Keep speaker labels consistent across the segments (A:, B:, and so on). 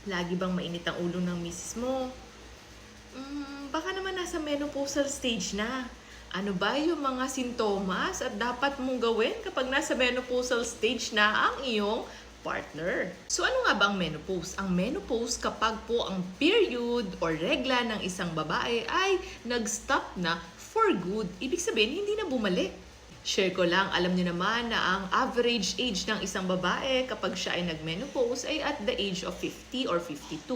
A: Lagi bang mainit ang ulo ng misis mo? Baka naman nasa menopausal stage na. Ano ba yung mga sintomas at dapat mong gawin kapag nasa menopausal stage na ang iyong partner? So ano nga ba ang menopause? Ang menopause kapag po ang period or regla ng isang babae ay nag-stop na for good. Ibig sabihin, hindi na bumalik. Share ko lang, alam niyo naman na ang average age ng isang babae kapag siya ay nag-menopause ay at the age of 50 or 52,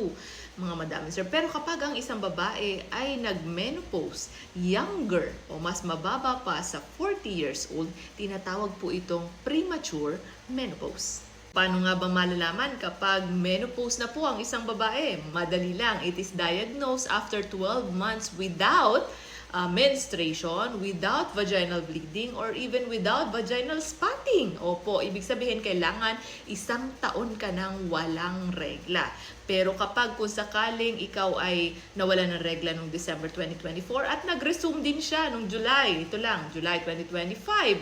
A: mga madami sir. Pero kapag ang isang babae ay nag-menopause younger o mas mababa pa sa 40 years old, tinatawag po itong premature menopause. Paano nga ba malalaman kapag menopause na po ang isang babae? Madali lang, it is diagnosed after 12 months without menstruation, without vaginal bleeding, or even without vaginal spotting. Opo, ibig sabihin kailangan 1 taon ka nang walang regla. Pero kapag kung sakaling ikaw ay nawala ng regla noong December 2024 at nag-resume din siya noong July, ito lang, July 2025,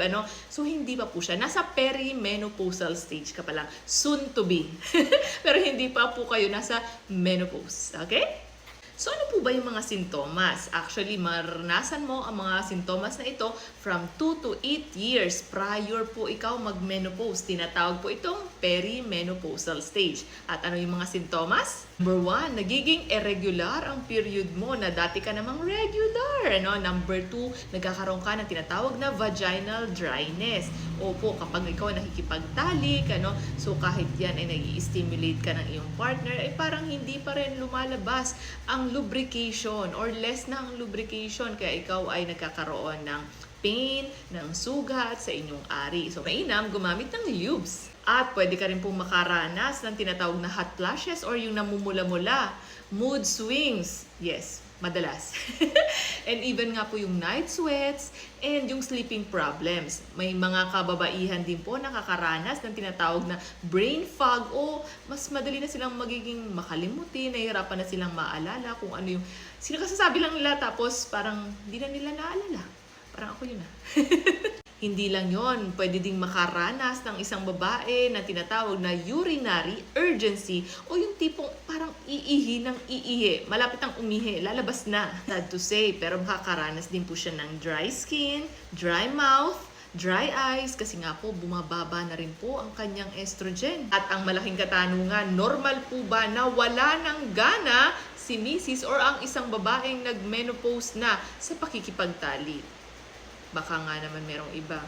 A: so hindi pa po siya. Nasa perimenopausal stage ka pa lang, soon to be. Pero hindi pa po kayo nasa menopause, okay? So ano po ba yung mga sintomas? Actually, maranasan mo ang mga sintomas na ito from 2 to 8 years prior po ikaw mag-menopause. Tinatawag po itong perimenopausal stage. At ano yung mga sintomas? Number 1, nagiging irregular ang period mo na dati ka namang regular. Number 2, nagkakaroon ka ng tinatawag na vaginal dryness. Opo, kapag ikaw nakikipagtalik, so kahit yan ay nag-i-stimulate ka ng iyong partner, ay parang hindi pa rin lumalabas ang lubrication or less na ang lubrication, kaya ikaw ay nagkakaroon ng pain, ng sugat sa inyong ari. So, mainam gumamit ng lubes. At pwede ka rin pong makaranas ng tinatawag na hot flashes or yung namumula-mula, mood swings. Yes, madalas. And even nga po yung night sweats and yung sleeping problems. May mga kababaihan din po nakakaranas ng tinatawag na brain fog o mas madali na silang magiging makalimutin, nahihirapan na silang maalala kung ano yung sinakasasabi lang nila tapos parang hindi na nila naalala. Parang ako yun. Hindi lang yon, pwede ding makaranas ng isang babae na tinatawag na urinary urgency o yung tipong parang iihi ng iihi, malapit ang umihi, lalabas na. Sad to say, pero makakaranas din po siya ng dry skin, dry mouth, dry eyes, kasi nga po bumababa na rin po ang kanyang estrogen. At ang malaking katanungan, normal po ba na wala ng gana si misis or ang isang babaeng nag-menopause na sa pakikipagtalik? Baka nga naman merong iba.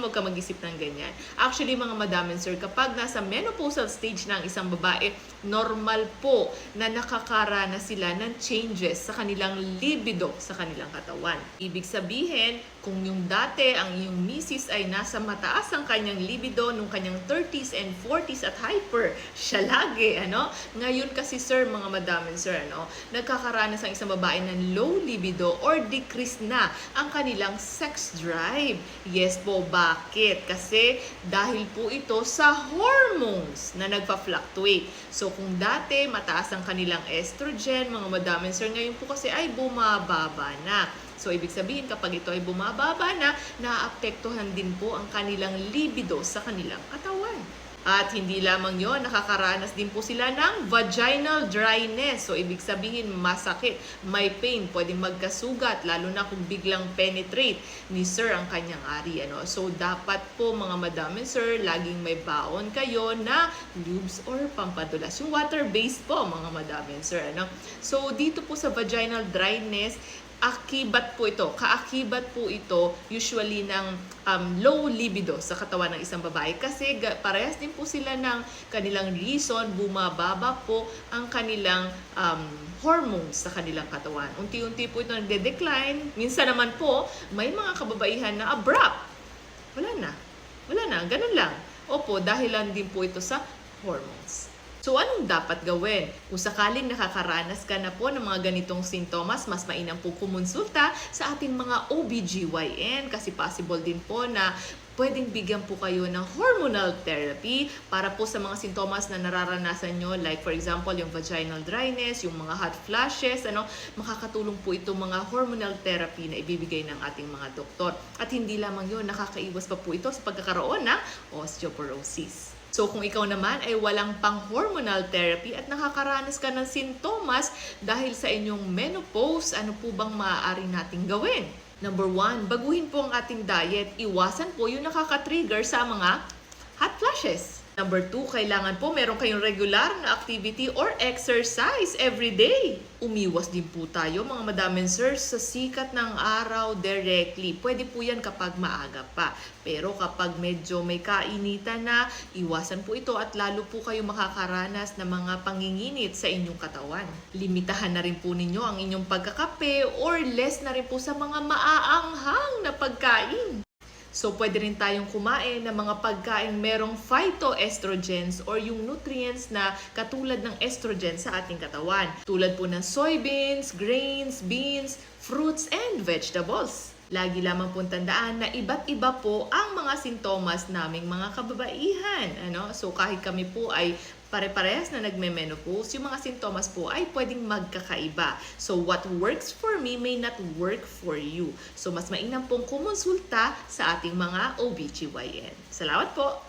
A: Huwag ka mag-isip ng ganyan. Actually, mga madam and sir, kapag nasa menopausal stage na ang isang babae, normal po na nakakaranas sila ng changes sa kanilang libido sa kanilang katawan. Ibig sabihin, kung yung dati ang iyong misis ay nasa mataas ang kanyang libido nung kanyang 30s and 40s at hyper siya lagi, Ngayon kasi sir, mga madam and sir, nagkakaranas ang isang babae ng low libido or decrease na ang kanilang sex drive. Yes po, bakit? Kasi dahil po ito sa hormones na nagpa-fluctuate. So kung dati mataas ang kanilang estrogen, mga madam and sir, ngayon po kasi ay bumababa na. So, ibig sabihin, kapag ito ay bumababa na, naapektuhan din po ang kanilang libido sa kanilang katawan. At hindi lamang yon, nakakaranas din po sila ng vaginal dryness. So, ibig sabihin, masakit, may pain, pwedeng magkasugat, lalo na kung biglang penetrate ni sir ang kanyang ari. So, dapat po mga madam and sir, laging may baon kayo na lubes or pampadulas. Yung water-based po, mga madam and sir. So, dito po sa vaginal dryness, kaakibat po ito usually ng low libido sa katawan ng isang babae kasi parehas din po sila ng kanilang reason, bumababa po ang kanilang hormones sa kanilang katawan. Unti-unti po ito nagde-decline. Minsan naman po, may mga kababaihan na abrupt. Wala na, ganun lang. Opo, dahilan din po ito sa hormones. So, anong dapat gawin? Kung sakaling nakakaranas ka na po ng mga ganitong sintomas, mas mainam po kumonsulta sa ating mga OBGYN kasi possible din po na pwedeng bigyan po kayo ng hormonal therapy para po sa mga sintomas na nararanasan nyo, like for example, yung vaginal dryness, yung mga hot flashes, makakatulong po itong mga hormonal therapy na ibibigay ng ating mga doktor. At hindi lamang yun, nakakaiwas pa po ito sa pagkakaroon ng osteoporosis. So kung ikaw naman ay walang pang-hormonal therapy at nakakaranas ka ng sintomas dahil sa inyong menopause, ano po bang maaari nating gawin? Number 1, baguhin po ang ating diet. Iwasan po yung nakaka-trigger sa mga hot flashes. Number 2, kailangan po meron kayong regular na activity or exercise every day. Umiwas din po tayo mga madam and sirs sa sikat ng araw directly. Pwede po yan kapag maaga pa. Pero kapag medyo may kainitan na, iwasan po ito at lalo po kayo makakaranas ng mga panginginit sa inyong katawan. Limitahan na rin po ninyo ang inyong pagkakape or less na rin po sa mga maaanghang na pagkain. So, pwede rin tayong kumain ng mga pagkain merong phytoestrogens or yung nutrients na katulad ng estrogen sa ating katawan. Tulad po ng soybeans, grains, beans, fruits, and vegetables. Lagi lamang pong tandaan na iba't iba po ang mga sintomas naming mga kababaihan. So, kahit kami po ay pare-parehas na nagme-menopause, yung mga sintomas po ay pwedeng magkakaiba. So, what works for me may not work for you. So, mas mainam pong kumonsulta sa ating mga OBGYN. Salamat po!